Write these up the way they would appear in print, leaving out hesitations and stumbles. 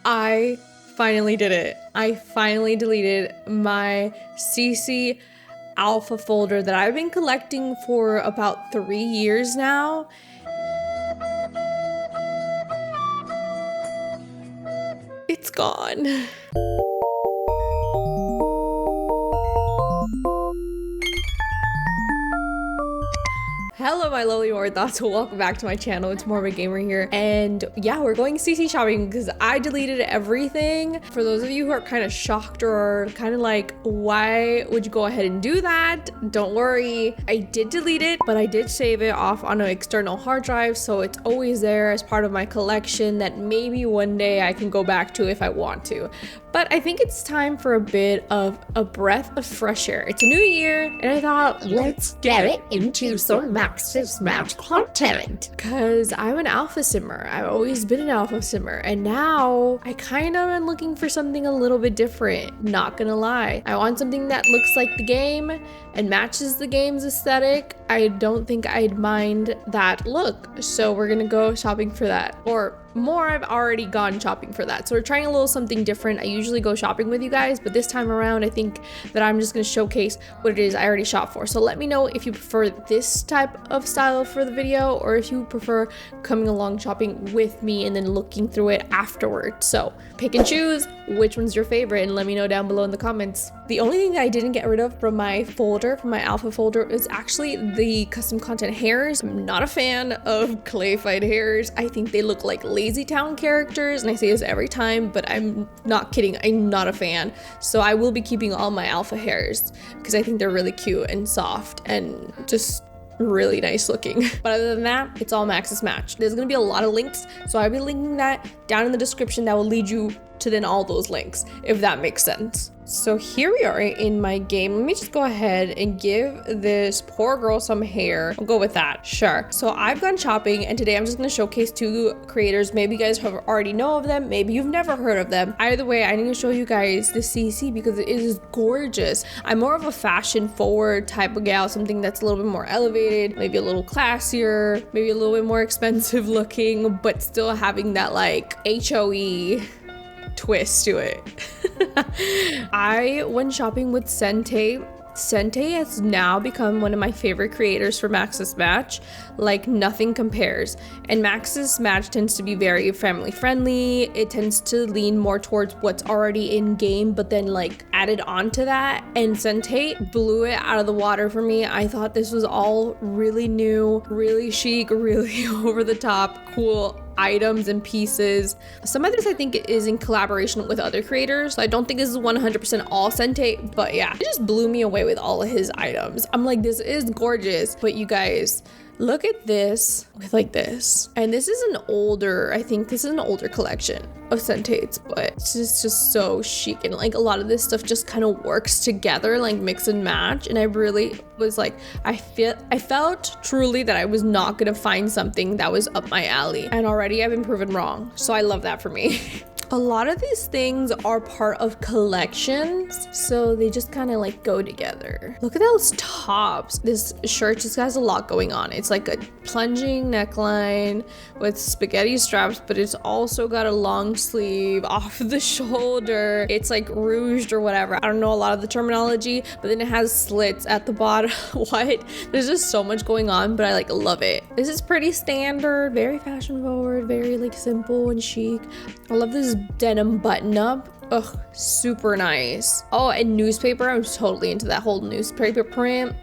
I finally did it. I finally deleted my CC alpha folder that I've been collecting for about 3 years now. It's gone. Hello my lovely Morbid thoughts, welcome back to my channel. It's Morbid Gamer here, and yeah, we're going CC shopping because I deleted everything. For those of you who are kind of shocked or kind of like, why would you go ahead and do that? Don't worry, I did delete it, but I did save it off on an external hard drive, so it's always there as part of my collection that maybe one day I can go back to if I want to. But I think it's time for a bit of a breath of fresh air. It's a new year, and I thought, let's get it into some Max's Match content. Because I'm an alpha simmer. I've always been an alpha simmer, and now I kind of am looking for something a little bit different. Not gonna lie. I want something that looks like the game and matches the game's aesthetic. I don't think I'd mind that look. So we're gonna go shopping for that. Or more, I've already gone shopping for that. So we're trying a little something different. I usually go shopping with you guys, but this time around, I think that I'm just gonna showcase what it is I already shop for. So let me know if you prefer this type of style for the video, or if you prefer coming along shopping with me and then looking through it afterwards. So pick and choose which one's your favorite and let me know down below in the comments. The only thing that I didn't get rid of from my folder, from my alpha folder, is actually the custom content hairs. I'm not a fan of clayfied hairs. I think they look like Lazy Town characters, and I say this every time, but I'm not kidding. I'm not a fan. So I will be keeping all my alpha hairs because I think they're really cute and soft and just really nice looking. But other than that, it's all Max's Match. There's gonna be a lot of links, so I'll be linking that down in the description. That will lead you to then all those links, if that makes sense. So here we are in my game. Let me just go ahead and give this poor girl some hair. I'll go with that, sure. So I've gone shopping, and today I'm just gonna showcase 2 creators. Maybe you guys have already know of them, maybe you've never heard of them. Either way, I need to show you guys the CC because it is gorgeous. I'm more of a fashion forward type of gal, something that's a little bit more elevated, maybe a little classier, maybe a little bit more expensive looking, but still having that like HOE twist to it. I went shopping with Sente. Sente has now become one of my favorite creators for Max's Match. Like nothing compares. And Max's Match tends to be very family friendly. It tends to lean more towards what's already in game, but then like added on to that. And Sente blew it out of the water for me. I thought this was all really new, really chic, really over the top, cool items and pieces. Some of this I think is in collaboration with other creators, so I don't think this is 100% all Sente, but yeah, it just blew me away with all of his items. I'm like, this is gorgeous. But you guys, look at this with like this. And this is an older, I think this is an older collection of Sentates, but it's just so chic, and like a lot of this stuff just kind of works together, like mix and match. And I really was like, I felt truly that I was not gonna find something that was up my alley, and already I've been proven wrong. So I love that for me. A lot of these things are part of collections, so they just kind of like go together. Look at those tops. This shirt just has a lot going on. It's like a plunging neckline with spaghetti straps, but it's also got a long sleeve off the shoulder. It's like rouged or whatever. I don't know a lot of the terminology, but then it has slits at the bottom. What? There's just so much going on, but I like love it. This is pretty standard, very fashion forward, very like simple and chic. I love this denim button up. Ugh, super nice. Oh, and newspaper. I'm totally into that whole newspaper print.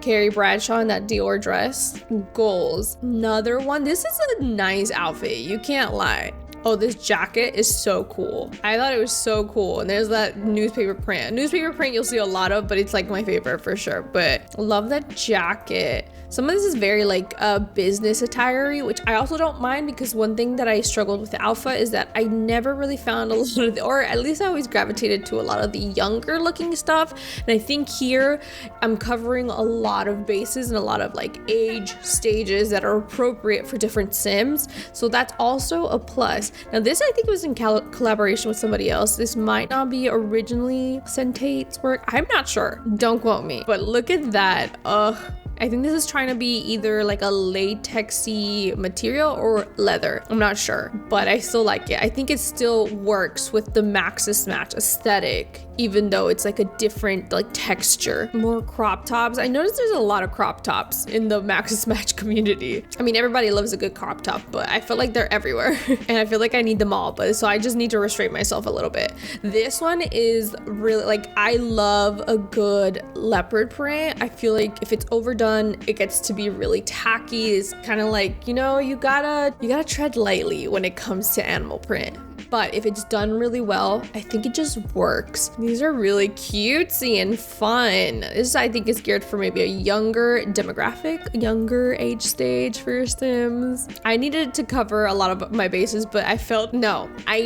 Carrie Bradshaw in that Dior dress. Goals. Another one. This is a nice outfit. You can't lie. Oh, this jacket is so cool. I thought it was so cool. And there's that newspaper print. Newspaper print you'll see a lot of, but it's like my favorite for sure. But love that jacket. Some of this is very like business attire, which I also don't mind, because one thing that I struggled with Alpha is that I never really found a lot of or at least I always gravitated to a lot of the younger looking stuff. And I think here I'm covering a lot of bases and a lot of like age stages that are appropriate for different Sims. So that's also a plus. Now this I think was in collaboration with somebody else. This might not be originally Sentate's work. I'm not sure. Don't quote me. But look at that. Ugh. I think this is trying to be either like a latexy material or leather. I'm not sure, but I still like it. I think it still works with the Maxis Match aesthetic, even though it's like a different like texture. More crop tops. I noticed there's a lot of crop tops in the Maxis Match community. I mean, everybody loves a good crop top, but I feel like they're everywhere and I feel like I need them all, but so I just need to restrain myself a little bit. This one is really like, I love a good leopard print. I feel like if it's overdone, it gets to be really tacky. It's kind of like, you know, you gotta tread lightly when it comes to animal print. But if it's done really well, I think it just works. These are really cutesy and fun. This, I think, is geared for maybe a younger demographic, younger age stage for Sims. I needed to cover a lot of my bases, but I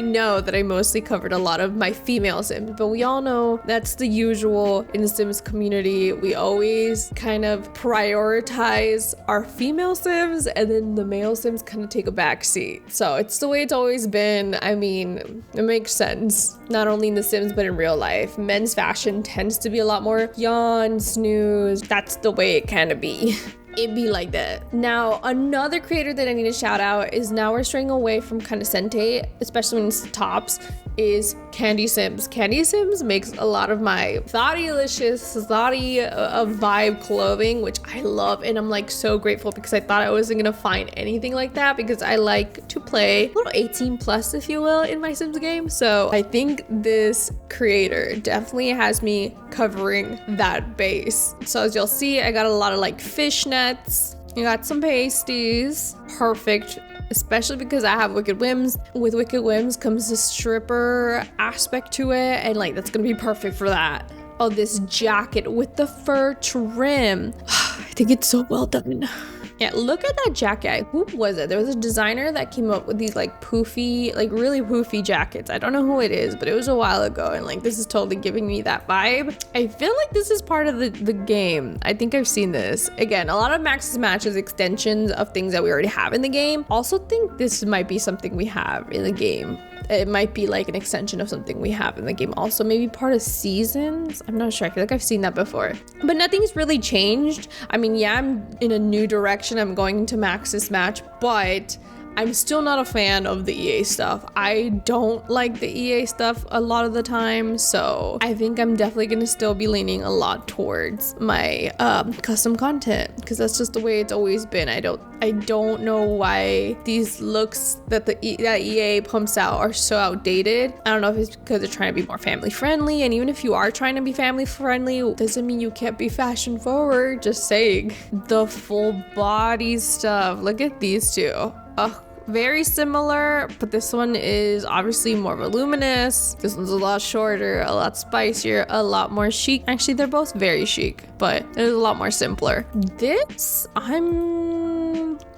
know that I mostly covered a lot of my female Sims, but we all know that's the usual in the Sims community. We always kind of prioritize our female Sims, and then the male Sims kind of take a back seat. So it's the way it's always been. I mean, it makes sense, not only in The Sims, but in real life. Men's fashion tends to be a lot more yawn, snooze. That's the way it kind of be. It be like that. Now, another creator that I need to shout out is, now we're straying away from kind of Sente, especially when it's tops, is Candy Sims. Candy Sims makes a lot of my thoughty-licious, vibe clothing, which I love, and I'm like so grateful because I thought I wasn't gonna find anything like that because I like to play a little 18 plus, if you will, in my Sims game. So I think this creator definitely has me covering that base. So as you'll see, I got a lot of like fishnets. You got some pasties. Perfect. Especially because I have Wicked Whims. With Wicked Whims comes the stripper aspect to it, and like that's gonna be perfect for that. Oh, this jacket with the fur trim. I think it's so well done. Yeah, look at that jacket. Who was it? There was a designer that came up with these like poofy, like really poofy jackets. I don't know who it is, but it was a while ago, and like this is totally giving me that vibe. I feel like this is part of the game. I think I've seen this. Again, a lot of Max's Matches extensions of things that we already have in the game. Also think this might be something we have in the game. It might be like an extension of something we have in the game. Also maybe part of seasons. I'm not sure. I feel like I've seen that before. But nothing's really changed. I mean, yeah, I'm in a new direction. I'm going into Max's Match, but I'm still not a fan of the EA stuff. I don't like the EA stuff a lot of the time, so I think I'm definitely gonna still be leaning a lot towards my custom content, because that's just the way it's always been. I don't know why these looks that that EA pumps out are so outdated. I don't know if it's because they're trying to be more family friendly, and even if you are trying to be family friendly, doesn't mean you can't be fashion forward. Just saying. The full body stuff. Look at these two. Very similar, but this one is obviously more voluminous. This one's a lot shorter, a lot spicier, a lot more chic. Actually, they're both very chic, but it is a lot more simpler. This,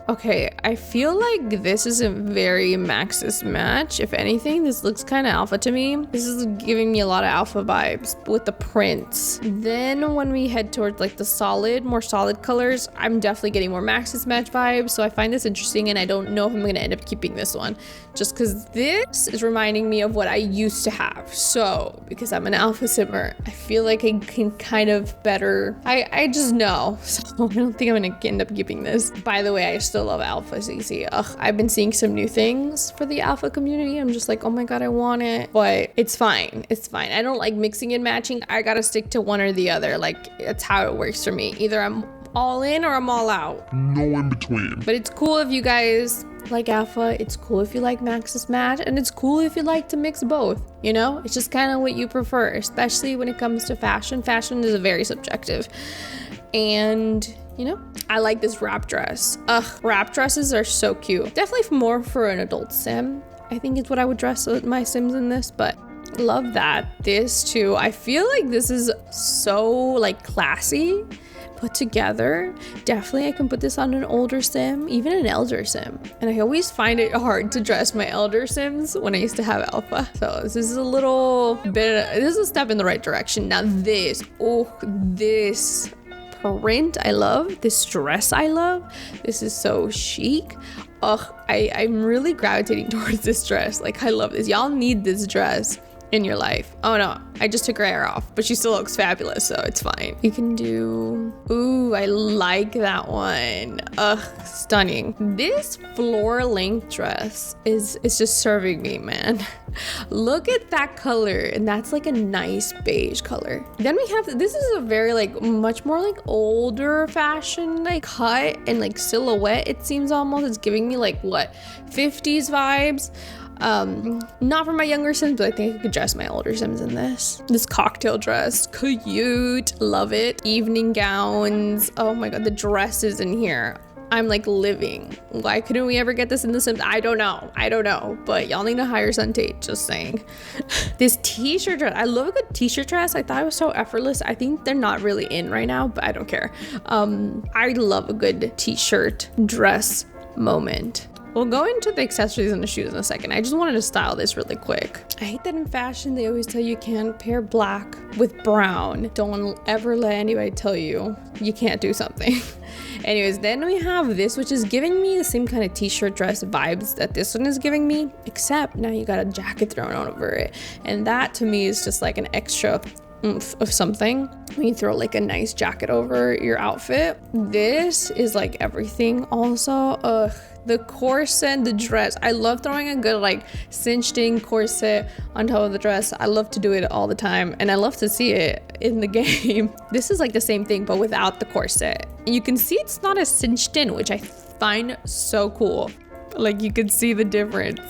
okay, I feel like this isn't very Max's Match. If anything, this looks kind of alpha to me. This is giving me a lot of alpha vibes with the prints. Then when we head towards like the more solid colors, I'm definitely getting more Max's Match vibes. So I find this interesting, and I don't know if I'm gonna end up keeping this one, just because this is reminding me of what I used to have. So because I'm an alpha simmer, I feel like I can kind of better. I just know. So I don't think I'm gonna end up keeping this. By the way, I still love alpha CC. I've been seeing some new things for the alpha community. I'm just like, oh my god, I want it, but it's fine. It's fine. I don't like mixing and matching. I gotta stick to one or the other. Like, that's how it works for me. Either I'm all in or I'm all out. No in between. But it's cool if you guys like alpha. It's cool if you like Max's Match, and it's cool if you like to mix both. You know, it's just kind of what you prefer, especially when it comes to fashion. Fashion is very subjective, and you know, I like this wrap dress. Wrap dresses are so cute. Definitely more for an adult sim, I think is what I would dress my sims in this, but love that. This too, I feel like this is so like classy, put together. Definitely I can put this on an older sim, even an elder sim. And I always find it hard to dress my elder sims when I used to have alpha. So this is a little bit, this is a step in the right direction. Now this print I love. This dress I love. This is so chic. I'm really gravitating towards this dress. Like, I love this. Y'all need this dress. in your life. Oh no, I just took her hair off, but she still looks fabulous, so it's fine. You can do, ooh, I like that one. Ugh, stunning. This floor length dress is just serving me, man. Look at that color, and that's like a nice beige color. Then we have, this is a very like much more like older fashion like cut and like silhouette. It seems almost, it's giving me like what, 50s vibes. Not for my younger Sims, but I think I could dress my older Sims in this. This cocktail dress, cute, love it. Evening gowns, oh my god, the dresses in here. I'm like living. Why couldn't we ever get this in the Sims? I don't know, but y'all need to hire Suntate, just saying. This t-shirt dress, I love a good t-shirt dress. I thought it was so effortless. I think they're not really in right now, but I don't care. I love a good t-shirt dress moment. We'll go into the accessories and the shoes in a second. I just wanted to style this really quick. I hate that in fashion, they always tell you can't pair black with brown. Don't ever let anybody tell you you can't do something. Anyways, then we have this, which is giving me the same kind of t-shirt dress vibes that this one is giving me, except now you got a jacket thrown on over it. And that to me is just like an extra oomph of something when you throw like a nice jacket over your outfit. This is like everything also. The corset, the dress. I love throwing a good like cinched in corset on top of the dress. I love to do it all the time, and I love to see it in the game. This is like the same thing, but without the corset. You can see it's not as cinched in, which I find so cool. Like you can see the difference.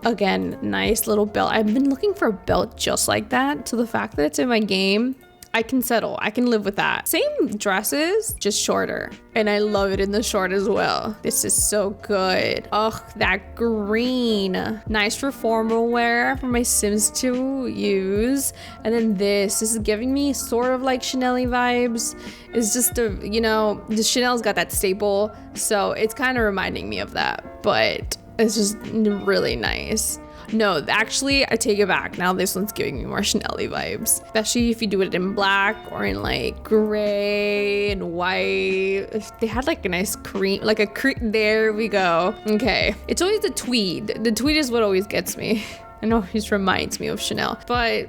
Again, nice little belt. I've been looking for a belt just like that. So the fact that it's in my game, I can settle. I can live with that. Same dresses, just shorter. And I love it in the short as well. This is so good. Oh, that green. Nice for formal wear for my Sims to use. And then this is giving me sort of like Chanel-y vibes. It's just the Chanel's got that staple. So it's kind of reminding me of that. But it's just really nice. No, actually, I take it back. Now this one's giving me more Chanel-y vibes. Especially if you do it in black or in like gray and white. If they had like a nice cream, like a cream. There we go. Okay. It's always the tweed. The tweed is what always gets me. And always reminds me of Chanel. But,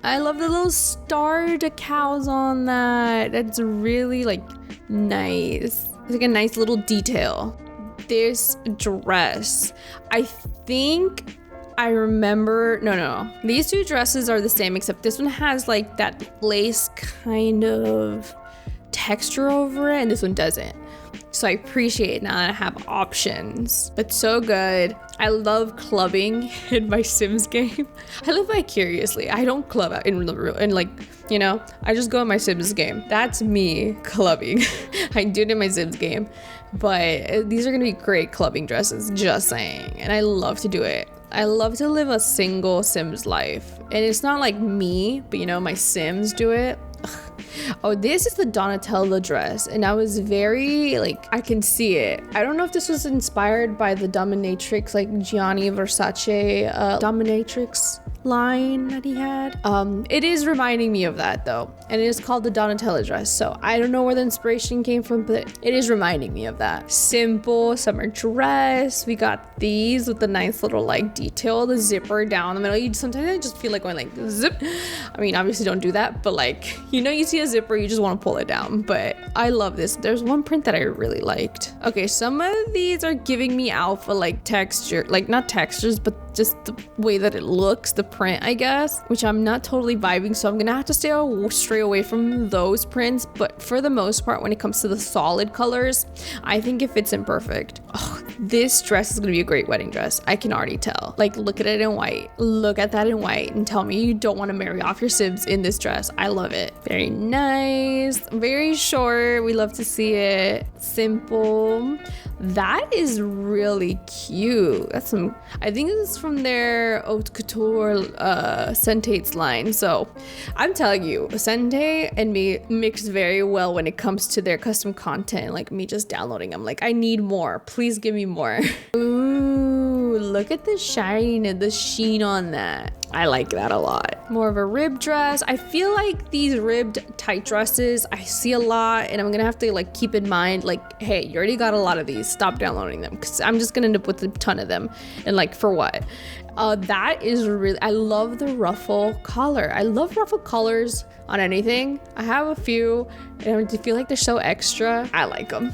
I love the little star decals on that. That's really like nice. It's like a nice little detail. This dress, I think I remember, no. These two dresses are the same, except this one has like that lace kind of texture over it, and this one doesn't. So I appreciate now that I have options. It's so good. I love clubbing in my Sims game. I live vicariously. I don't club out in the real, and like, I just go in my Sims game. That's me clubbing. I do it in my Sims game. But these are gonna be great clubbing dresses, just saying. And I love to do it. I love to live a single Sims life. And it's not like me, but my Sims do it. Ugh. Oh, this is the Donatella dress, and I was very like, I can see it. I don't know if this was inspired by the dominatrix, like Gianni Versace dominatrix line that he had. It is reminding me of that though, and it is called the Donatella dress, so I don't know where the inspiration came from, but it is reminding me of that. Simple summer dress. We got these with the nice little like detail, the zipper down the middle. Sometimes I just feel like going like zip. I mean, obviously don't do that, but like, you see a zipper, you just want to pull it down. But I love this. There's one print that I really liked. Okay, some of these are giving me alpha like texture, like not textures, but just the way that it looks, the print, I guess, which I'm not totally vibing, so I'm gonna have to stray away from those prints. But for the most part, when it comes to the solid colors, I think it fits in perfect. Oh, this dress is gonna be a great wedding dress. I can already tell. Like, look at it in white. Look at that in white and tell me you don't want to marry off your Sims in this dress. I love it. Very nice, very short. We love to see it. Simple. That is really cute. That's I think this is from their haute couture Sentate's line. So I'm telling you, Sentate and me mix very well when it comes to their custom content. Like me just downloading, I'm like, I need more. Please give me more. Ooh, look at the shine and the sheen on that. I like that a lot. More of a ribbed dress. I feel like these ribbed tight dresses I see a lot, and I'm gonna have to like keep in mind, like, hey, you already got a lot of these. Stop downloading them, because I'm just gonna end up with a ton of them. And like, for what? That is really, I love the ruffle collar. I love ruffle colors on anything. I have a few and I feel like they're so extra. I like them.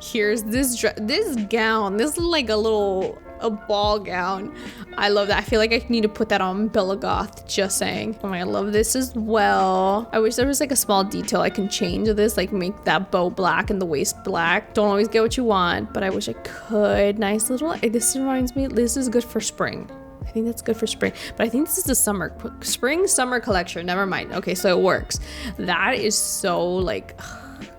Here's this gown. This is like a ball gown. I love that. I feel like I need to put that on Bella Goth, just saying. Oh my, I love this as well. I wish there was like a small detail I can change of this, like make that bow black and the waist black. Don't always get what you want, but I wish I could. Nice little, this reminds me, this is good for spring. I think that's good for spring, but I think this is the spring-summer collection. Never mind. Okay, so it works. That is so like,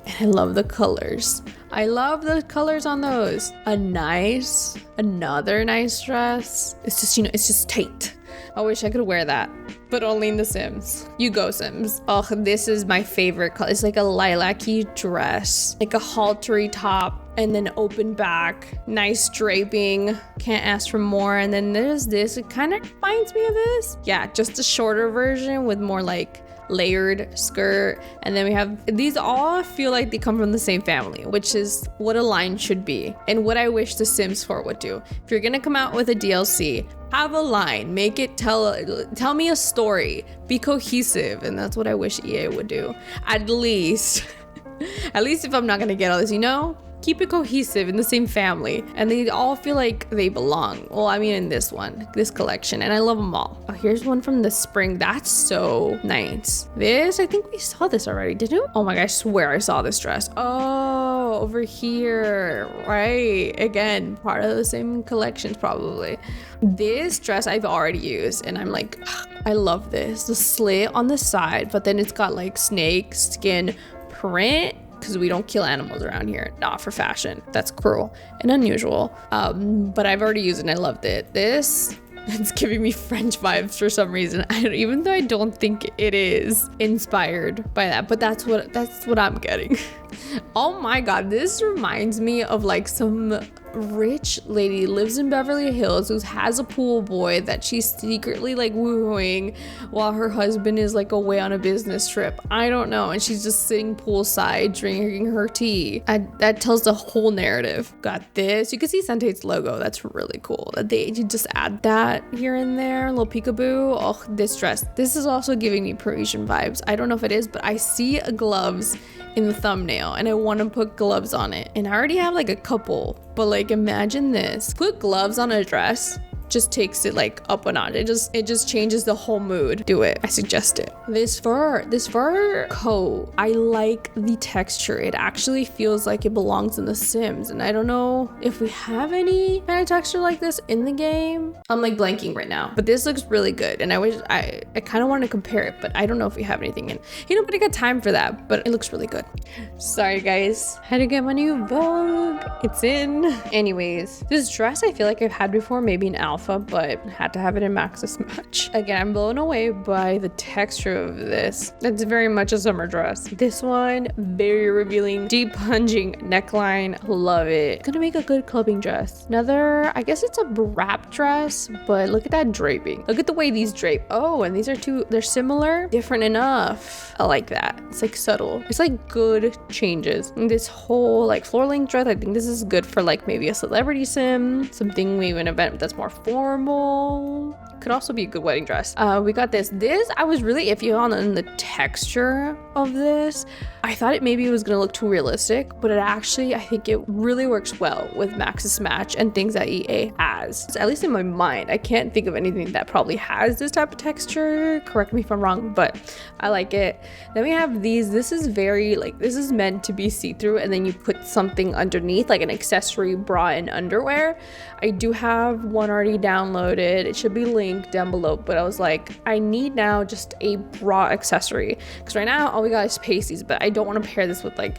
and I love the colors. I love the colors on those. Another nice dress. It's just, you know, it's just tight. I wish I could wear that, but only in The Sims. You go, Sims. Oh, this is my favorite color. It's like a lilac-y dress, like a haltery top, and then open back, nice draping. Can't ask for more. And then there's this. It kind of reminds me of this. Yeah, just a shorter version with more like layered skirt. And then we have these, all feel like they come from the same family, which is what a line should be and what I wish The Sims 4 would do. If you're gonna come out with a DLC, have a line, make it tell me a story, be cohesive, and that's what I wish EA would do. At least if I'm not gonna get all this, you know, keep it cohesive in the same family and they all feel like they belong. Well, I mean, in this collection, and I love them all. Oh, here's one from the spring. That's so nice. This, I think we saw this already, didn't we? Oh my gosh, I swear I saw this dress. Oh, over here, right? Again, part of the same collections probably. This dress I've already used and I'm like, I love this. The slit on the side, but then it's got like snake skin print, because we don't kill animals around here, not for fashion. That's cruel and unusual. But I've already used it and I loved it. This, it's giving me French vibes for some reason. Even though I don't think it is inspired by that, but that's what I'm getting. Oh my god, this reminds me of like some rich lady lives in Beverly Hills who has a pool boy that she's secretly like wooing while her husband is like away on a business trip. I don't know, and she's just sitting poolside drinking her tea. That tells the whole narrative. Got this. You can see Sentate's logo. That's really cool. You just add that here and there, a little peekaboo. Oh, this dress. This is also giving me Parisian vibes. I don't know if it is, but I see gloves in the thumbnail and I want to put gloves on it, and I already have like a couple, but like imagine this, put gloves on a dress, just takes it like up a notch. It just changes the whole mood. Do it. I suggest it. This fur coat, I like the texture. It actually feels like it belongs in The Sims, and I don't know if we have any kind of texture like this in the game. I'm like blanking right now, but this looks really good, and I wish I kind of want to compare it, but I don't know if we have anything in. You know, but I got time for that, but it looks really good. Sorry guys, had to get my new Vogue. It's in. Anyways, this dress I feel like I've had before, maybe an alpha, but had to have it in Max's match. Again, I'm blown away by the texture of this. It's very much a summer dress. This one, very revealing, deep plunging neckline. Love it. Gonna make a good clubbing dress. Another, I guess it's a wrap dress, but look at that draping. Look at the way these drape. Oh, and these are they're similar, different enough. I like that. It's like subtle. It's like good changes. And this whole like floor length dress, I think this is good for like maybe a celebrity sim, something, maybe an event that's more formal. Could also be a good wedding dress. We got this. I was really iffy on the texture of this. I thought it was gonna look too realistic, but it actually, I think it really works well with Max's match and things that EA has. At least in my mind, I can't think of anything that probably has this type of texture. Correct me if I'm wrong, but I like it. Then we have these. This is very like, this is meant to be see-through, and then you put something underneath, like an accessory bra and underwear. I do have one already downloaded. It should be linked down below, but I was like, I need now just a bra accessory, because right now all we got is pasties, but I don't want to pair this with like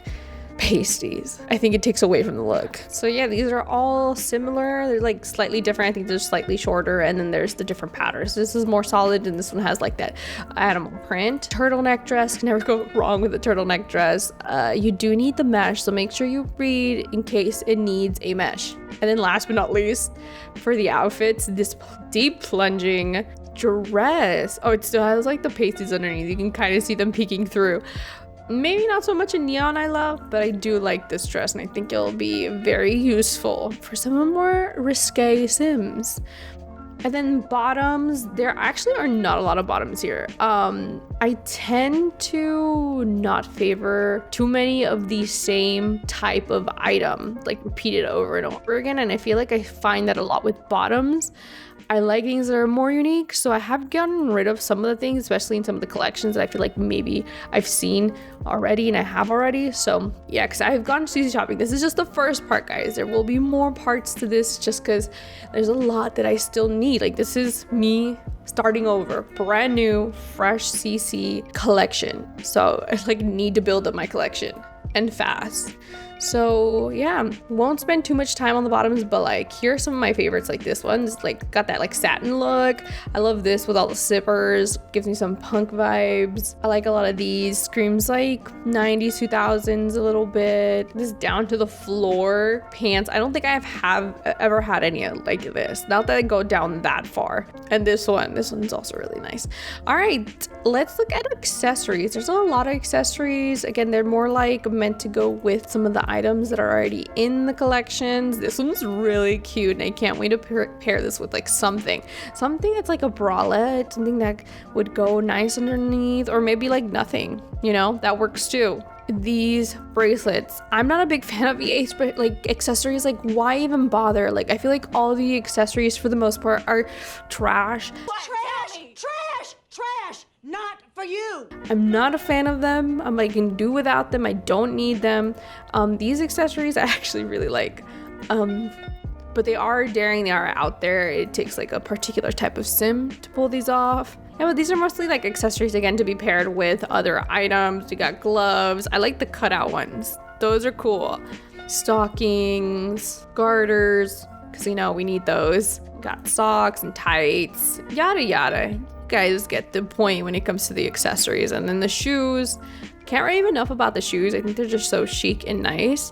pasties. I think it takes away from the look. So yeah, these are all similar. They're like slightly different. I think they're slightly shorter, and then there's the different patterns. This is more solid, and this one has like that animal print. Turtleneck dress, can never go wrong with a turtleneck dress. You do need the mesh, so make sure you read in case it needs a mesh. And then last but not least, for the outfits, this deep plunging dress. Oh, it still has like the pasties underneath. You can kind of see them peeking through. Maybe not so much a neon I love, but I do like this dress, and I think it'll be very useful for some more risque sims. And then bottoms, there actually are not a lot of bottoms here. I tend to not favor too many of the same type of item, like repeated over and over again. And I feel like I find that a lot with bottoms. I like things that are more unique, so I have gotten rid of some of the things, especially in some of the collections that I feel like maybe I've seen already and I have already. So yeah, because I've gone to shopping. This is just the first part, guys. There will be more parts to this just because there's a lot that I still need. Like, this is me starting over, brand new, fresh CC collection. So I like need to build up my collection and fast. So yeah, won't spend too much time on the bottoms, but like here are some of my favorites. Like this one's like got that like satin look. I love this with all the zippers, gives me some punk vibes. I like a lot of these. Screams like 90s 2000s a little bit. This down to the floor pants, I don't think I have ever had any like this, not that I go down that far. And this one's also really nice. All right, let's look at accessories. There's a lot of accessories. Again, they're more like meant to go with some of the items that are already in the collections. This one's really cute and I can't wait to pair this with like something that's like a bralette, something that would go nice underneath, or maybe like nothing, you know, that works too. These bracelets, I'm not a big fan of EA's, but like accessories, like why even bother? Like I feel like all the accessories for the most part are trash. Trash, not for you. I'm not a fan of them. I can do without them. I don't need them. These accessories I actually really like. But they are daring, they are out there. It takes like a particular type of sim to pull these off. Yeah, but these are mostly like accessories, again, to be paired with other items. We got gloves. I like the cutout ones. Those are cool. Stockings, garters, because you know we need those. Got socks and tights, yada yada. You guys get the point when it comes to the accessories. And then the shoes, can't rave enough about the shoes. I think they're just so chic and nice.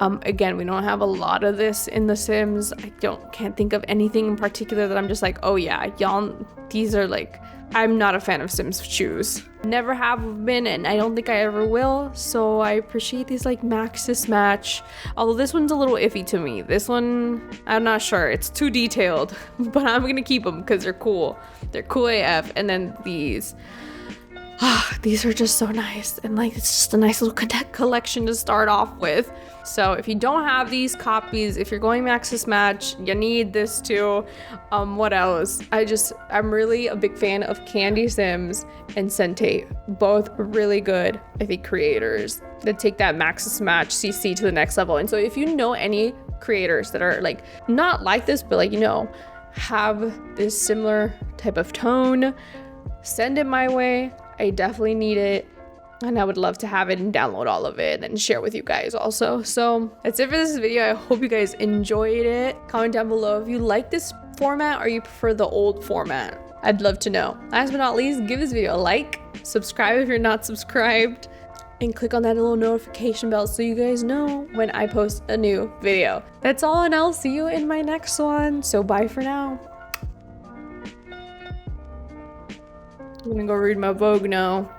Again, we don't have a lot of this in the Sims. Can't think of anything in particular that I'm just like, oh yeah, y'all, these are like, I'm not a fan of Sims shoes. Never have been, and I don't think I ever will. So I appreciate these like Maxis match. Although this one's a little iffy to me. This one, I'm not sure. It's too detailed, but I'm gonna keep them because they're cool. They're cool AF. And then these are just so nice, and like it's just a nice little collection to start off with. So if you don't have these copies, if you're going Maxis match, you need this too. What else? I'm really a big fan of Candy Sims and Sentate, both really good, I think, creators that take that Maxis match CC to the next level. And so if you know any creators that are like not like this, but like, you know, have this similar type of tone, send it my way. I definitely need it, and I would love to have it and download all of it and share with you guys also. So that's it for this video. I hope you guys enjoyed it. Comment down below if you like this format or you prefer the old format. I'd love to know. Last but not least, give this video a like, subscribe if you're not subscribed, and click on that little notification bell so you guys know when I post a new video. That's all, and I'll see you in my next one. So bye for now. I'm gonna go read my Vogue now.